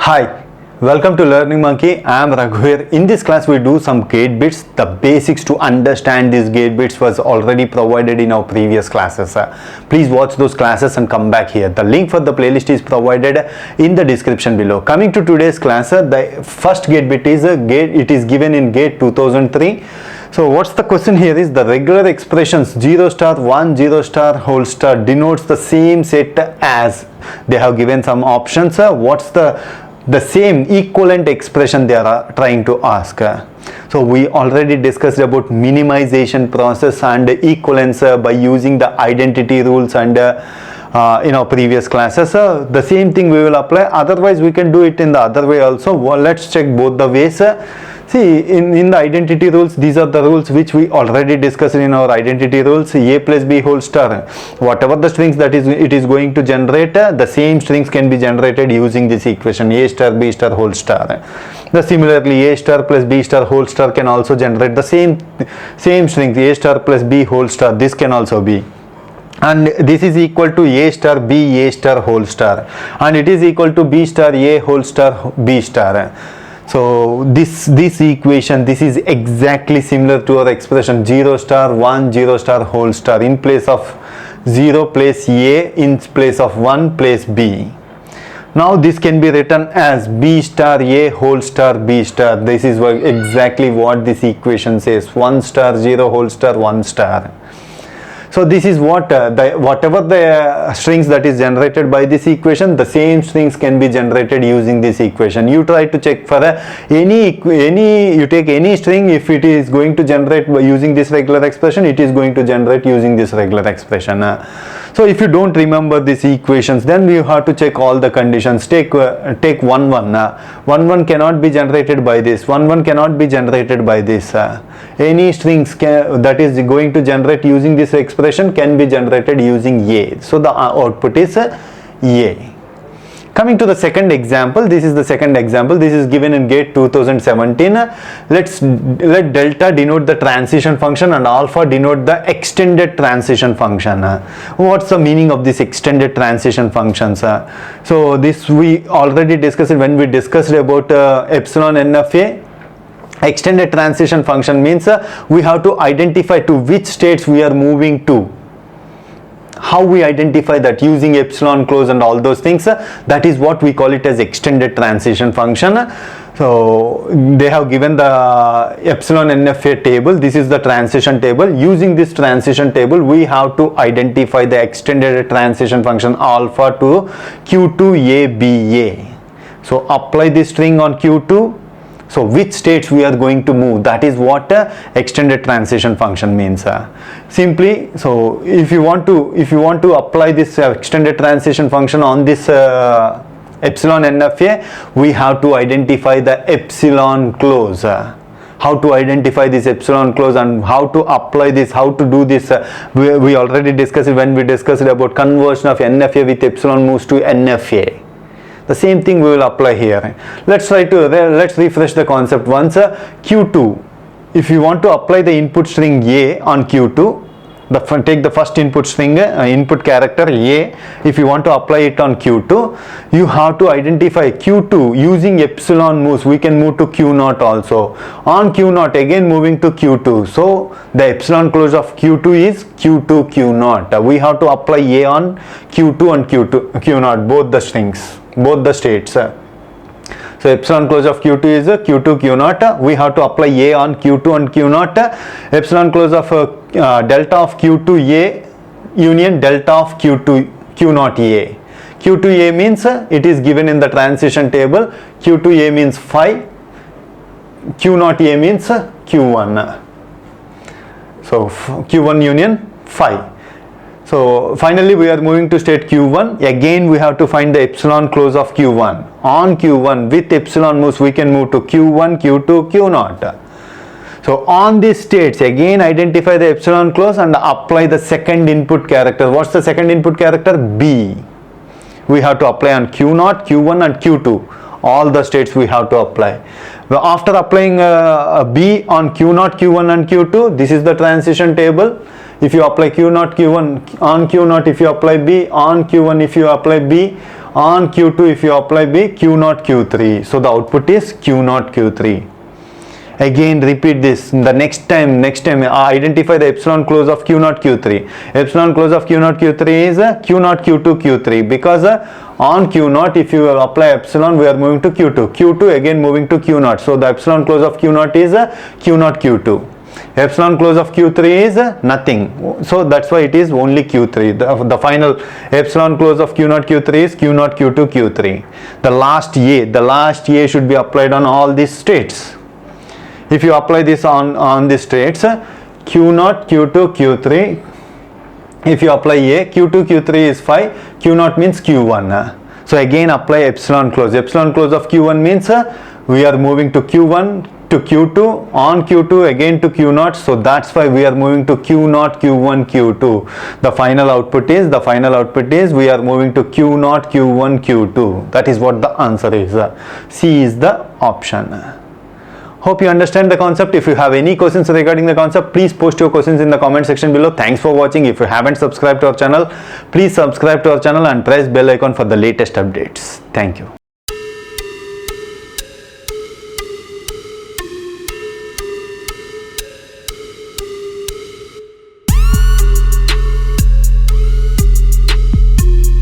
Hi, welcome to Learning Monkey. I am Raghuir. In this class we do some gate bits. The basics to understand these gate bits was already provided in our previous classes. Please watch those classes and come back here. The link for the playlist is provided in the description below. Coming to today's class, the first gate bit is it is given in gate 2003. So what's the question here is the regular expressions 0 star 1 0 star whole star denotes the same set as. They have given some options. What's the same equivalent expression they are trying to ask. So we already discussed about minimization process and equivalence by using the identity rules and in our previous classes. The same thing we will apply. Otherwise we can do it in the other way also. Well, let's check both the ways. See, in the identity rules, these are the rules which we already discussed in our identity rules. A plus b whole star, whatever the strings that it is going to generate, the same strings can be generated using this equation a star b star whole star. Similarly, a star plus b star whole star can also generate the same strings a star plus b whole star. This can also be, and this is equal to a star b a star whole star, and it is equal to b star a whole star b star. So this equation, this is exactly similar to our expression 0 star 1 0 star whole star. In place of 0 place a, in place of 1 place b. Now this can be written as b star a whole star b star. This is exactly what this equation says, 1 star 0 whole star 1 star. So this is what whatever the strings that is generated by this equation, the same strings can be generated using this equation. You try to check for you take any string, if it is going to generate by using this regular expression, it is going to generate using this regular expression. So if you don't remember these equations, then you have to check all the conditions. Take 1 1 cannot be generated by this, 1 cannot be generated by this. Any strings that is going to generate using this expression can be generated using a. So the output is a. Coming to the second example, this is the second example. This is given in gate 2017. Let delta denote the transition function and alpha denote the extended transition function. What's the meaning of this extended transition functions? So this we already discussed when we discussed about epsilon n of a. Extended transition function means we have to identify to which states we are moving to. How we identify that using epsilon close and all those things, that is what we call it as extended transition function. So they have given the epsilon NFA table. This is the transition table. Using this transition table, we have to identify the extended transition function alpha to Q2ABA. So apply this string on Q2. So which states we are going to move, that is what extended transition function means. Simply, so if you want to apply this extended transition function on this epsilon NFA, we have to identify the epsilon close. How to identify this epsilon close and how to apply this, how to do this, we already discussed it when we discussed about conversion of NFA with epsilon moves to NFA. The same thing we will apply here. Let's refresh the concept once. Q2, if you want to apply the input string A on Q2, take the first input string, input character A. If you want to apply it on Q2, you have to identify Q2 using epsilon moves. We can move to Q0 also. On Q0 again moving to Q2. So the epsilon close of Q2 is Q2 Q0. We have to apply A on Q2 and Q0, both the strings, both the states. So epsilon close of Q2 is Q2 Q0. We have to apply A on Q2 and Q0. Epsilon close of delta of Q2A union delta of Q0A. Q2A means it is given in the transition table. Q2A means phi. Q0A means Q1. So Q1 union phi. So finally we are moving to state Q1. Again we have to find the epsilon close of Q1. On Q1 with epsilon moves we can move to Q1, Q2, Q0. So on these states again identify the epsilon close and apply the second input character. What's the second input character? B. We have to apply on Q0, Q1 and Q2. All the states we have to apply. After applying B on Q0, Q1 and Q2, this is the transition table. If you apply Q0, Q1 on Q0, if you apply B on Q1, if you apply B On Q2, if you apply B, Q0, Q3. So the output is Q0, Q3. Again repeat this. The next time identify the epsilon close of Q0, Q3. Epsilon close of Q0, Q3 is Q0, Q2, Q3, because on Q0, if you apply epsilon, we are moving to Q2. Q2 again moving to Q0. So the epsilon close of Q0 is Q0, Q2. Epsilon close of Q3 is nothing. So that's why it is only Q3. The final epsilon close of Q0, Q3 is Q0, Q2, Q3. The last A should be applied on all these states. If you apply this on the states, Q0, Q2, Q3, if you apply A, Q2, Q3 is 5, Q0 means Q1. So again apply epsilon close. Epsilon close of Q1 means we are moving to Q1 to Q2, on Q2 again to Q0. So that's why we are moving to Q0, Q1, Q2. The final output is we are moving to Q0, Q1, Q2. That is what the answer is. C is the option. Hope you understand the concept. If you have any questions regarding the concept, please post your questions in the comment section below. Thanks for watching. If you haven't subscribed to our channel, please subscribe to our channel and press bell icon for the latest updates. Thank you.